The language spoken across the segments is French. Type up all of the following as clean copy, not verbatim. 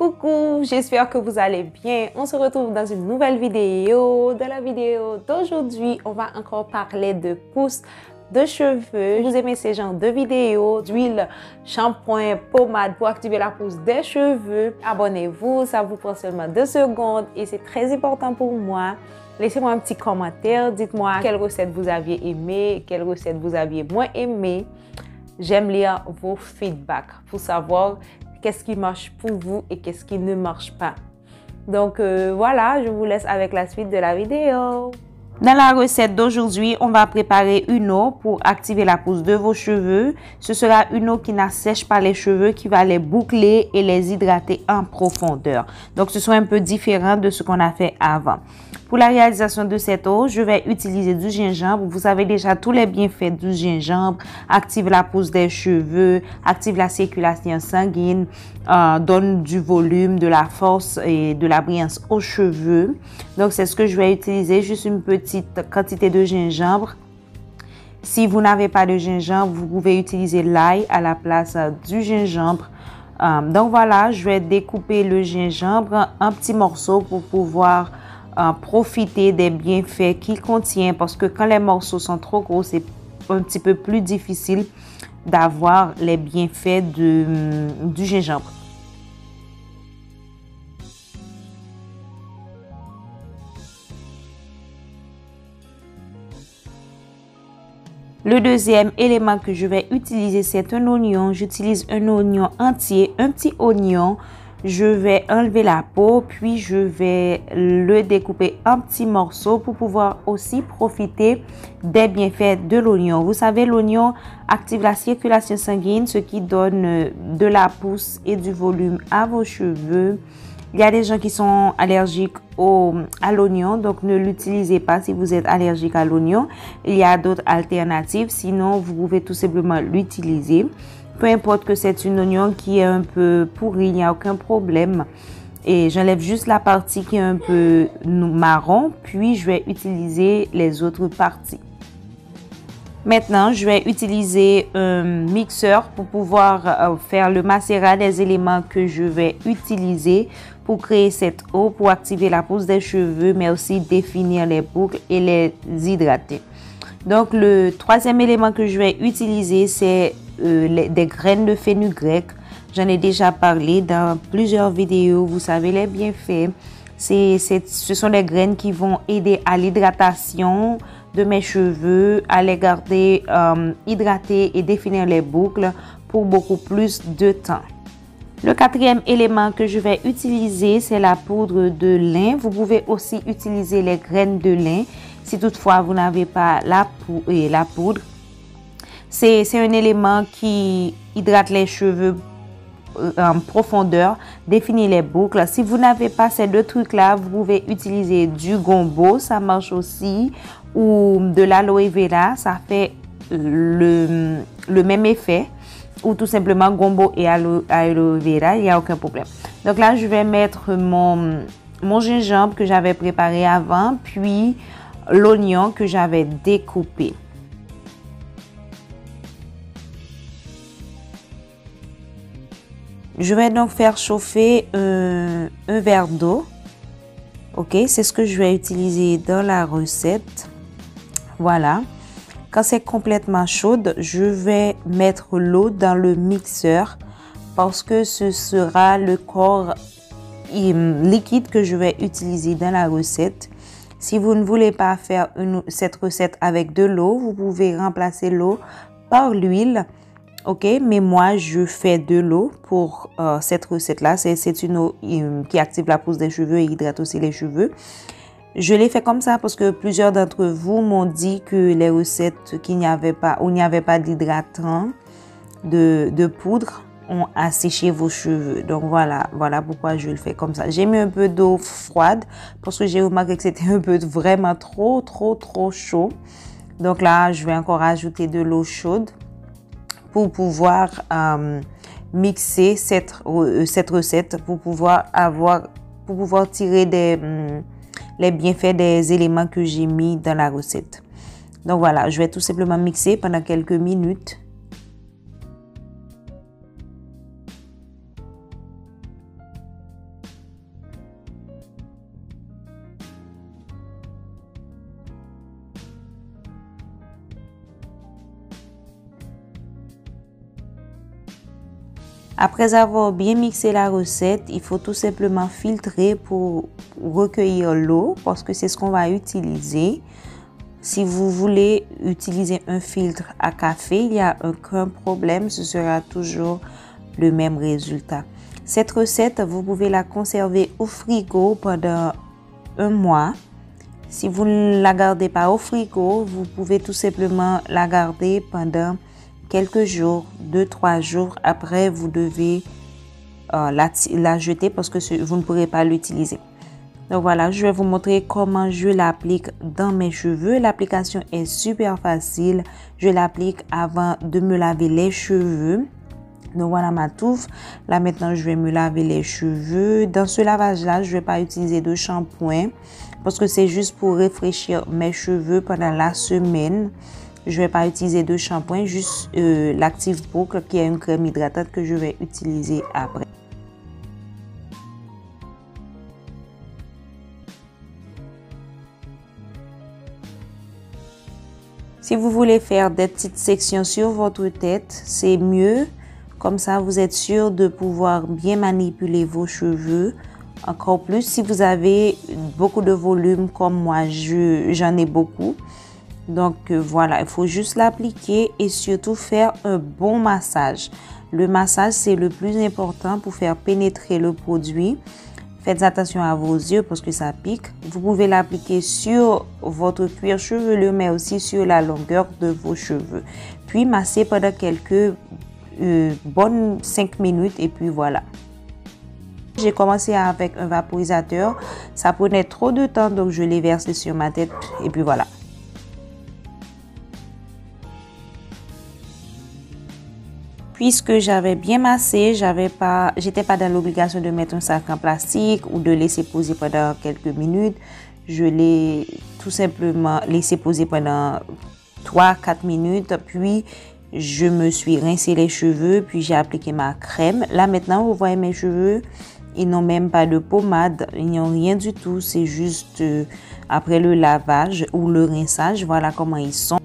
Coucou, j'espère que vous allez bien. On se retrouve dans une nouvelle vidéo. Dans la vidéo d'aujourd'hui, on va encore parler de pousse de cheveux. Si vous aimez ces genres de vidéos, d'huile, shampoing, pommade pour activer la pousse des cheveux, abonnez-vous, ça vous prend seulement 2 secondes et c'est très important pour moi. Laissez-moi un petit commentaire, dites-moi quelle recette vous aviez aimé, quelle recette vous aviez moins aimé. J'aime lire vos feedbacks pour savoir qu'est-ce qui marche pour vous et qu'est-ce qui ne marche pas. Donc voilà, je vous laisse avec la suite de la vidéo. Dans la recette d'aujourd'hui, on va préparer une eau pour activer la pousse de vos cheveux. Ce sera une eau qui n'assèche pas les cheveux, qui va les boucler et les hydrater en profondeur. Donc ce sera un peu différent de ce qu'on a fait avant. Pour la réalisation de cette eau, je vais utiliser du gingembre. Vous savez déjà tous les bienfaits du gingembre. Active la pousse des cheveux, active la circulation sanguine, donne du volume, de la force et de la brillance aux cheveux. Donc c'est ce que je vais utiliser, juste une petite quantité de gingembre. Si vous n'avez pas de gingembre, vous pouvez utiliser l'ail à la place du gingembre. Donc voilà, je vais découper le gingembre en petits morceaux pour pouvoir profiter des bienfaits qu'il contient, parce que quand les morceaux sont trop gros, c'est un petit peu plus difficile d'avoir les bienfaits du gingembre. Le deuxième élément que je vais utiliser, c'est un oignon. J'utilise un oignon entier, un petit oignon. Je vais enlever la peau, puis je vais le découper en petits morceaux pour pouvoir aussi profiter des bienfaits de l'oignon. Vous savez, l'oignon active la circulation sanguine, ce qui donne de la pousse et du volume à vos cheveux. Il y a des gens qui sont allergiques à l'oignon, donc ne l'utilisez pas si vous êtes allergique à l'oignon. Il y a d'autres alternatives, sinon vous pouvez tout simplement l'utiliser. Peu importe que c'est un oignon qui est un peu pourri, il n'y a aucun problème. Et j'enlève juste la partie qui est un peu marron, puis je vais utiliser les autres parties. Maintenant, je vais utiliser un mixeur pour pouvoir faire le macérat des éléments que je vais utiliser pour créer cette eau, pour activer la pousse des cheveux, mais aussi définir les boucles et les hydrater. Donc, le troisième élément que je vais utiliser, c'est des graines de fenugrec. J'en ai déjà parlé dans plusieurs vidéos. Vous savez les bienfaits. Ce sont des graines qui vont aider à l'hydratation de mes cheveux, à les garder hydratés et définir les boucles pour beaucoup plus de temps. Le quatrième élément que je vais utiliser, c'est la poudre de lin. Vous pouvez aussi utiliser les graines de lin si toutefois vous n'avez pas la poudre. C'est un élément qui hydrate les cheveux en profondeur, définit les boucles. Si vous n'avez pas ces deux trucs-là, vous pouvez utiliser du gombo, ça marche aussi, ou de l'aloe vera, ça fait le même effet, ou tout simplement gombo et aloe vera, il n'y a aucun problème. Donc là, je vais mettre mon gingembre que j'avais préparé avant, puis l'oignon que j'avais découpé. Je vais donc faire chauffer un verre d'eau. Ok, c'est ce que je vais utiliser dans la recette. Voilà. Quand c'est complètement chaude, je vais mettre l'eau dans le mixeur parce que ce sera le corps liquide que je vais utiliser dans la recette. Si vous ne voulez pas faire cette recette avec de l'eau, vous pouvez remplacer l'eau par l'huile. Ok, mais moi je fais de l'eau pour cette recette-là. C'est une eau qui active la pousse des cheveux et hydrate aussi les cheveux. Je l'ai fait comme ça parce que plusieurs d'entre vous m'ont dit que les recettes où il n'y avait pas d'hydratant de poudre ont asséché vos cheveux. Donc voilà pourquoi je le fais comme ça. J'ai mis un peu d'eau froide parce que j'ai remarqué que c'était un peu vraiment trop chaud. Donc là, je vais encore ajouter de l'eau chaude pour pouvoir mixer cette recette, pour pouvoir tirer les bienfaits des éléments que j'ai mis dans la recette. Donc voilà, je vais tout simplement mixer pendant quelques minutes. Après avoir bien mixé la recette, il faut tout simplement filtrer pour recueillir l'eau parce que c'est ce qu'on va utiliser. Si vous voulez utiliser un filtre à café, il n'y a aucun problème, ce sera toujours le même résultat. Cette recette, vous pouvez la conserver au frigo pendant un mois. Si vous ne la gardez pas au frigo, vous pouvez tout simplement la garder pendant quelques jours, 2-3 jours. Après, vous devez la jeter parce que vous ne pourrez pas l'utiliser. Donc voilà, je vais vous montrer comment je l'applique dans mes cheveux. L'application est super facile. Je l'applique avant de me laver les cheveux. Donc voilà ma touffe. Là maintenant, je vais me laver les cheveux. Dans ce lavage-là, je ne vais pas utiliser de shampoing parce que c'est juste pour rafraîchir mes cheveux pendant la semaine. Je ne vais pas utiliser de shampoing, juste l'Active Boucle qui est une crème hydratante que je vais utiliser après. Si vous voulez faire des petites sections sur votre tête, c'est mieux. Comme ça, vous êtes sûr de pouvoir bien manipuler vos cheveux. Encore plus, si vous avez beaucoup de volume comme moi, j'en ai beaucoup. Donc voilà, il faut juste l'appliquer et surtout faire un bon massage. Le massage, c'est le plus important pour faire pénétrer le produit. Faites attention à vos yeux parce que ça pique. Vous pouvez l'appliquer sur votre cuir chevelu, mais aussi sur la longueur de vos cheveux. Puis masser pendant quelques bonnes 5 minutes et puis voilà. J'ai commencé avec un vaporisateur. Ça prenait trop de temps, donc je l'ai versé sur ma tête et puis voilà. Puisque j'avais bien massé, j'étais pas dans l'obligation de mettre un sac en plastique ou de laisser poser pendant quelques minutes. Je l'ai tout simplement laissé poser pendant 3-4 minutes. Puis, je me suis rincé les cheveux. Puis, j'ai appliqué ma crème. Là, maintenant, vous voyez mes cheveux. Ils n'ont même pas de pommade. Ils n'ont rien du tout. C'est juste après le lavage ou le rinçage. Voilà comment ils sont.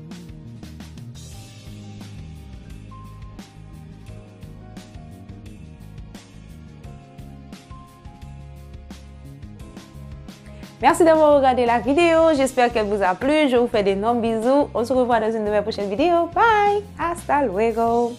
Merci d'avoir regardé la vidéo. J'espère qu'elle vous a plu. Je vous fais d'énormes bisous. On se revoit dans une nouvelle prochaine vidéo. Bye! Hasta luego!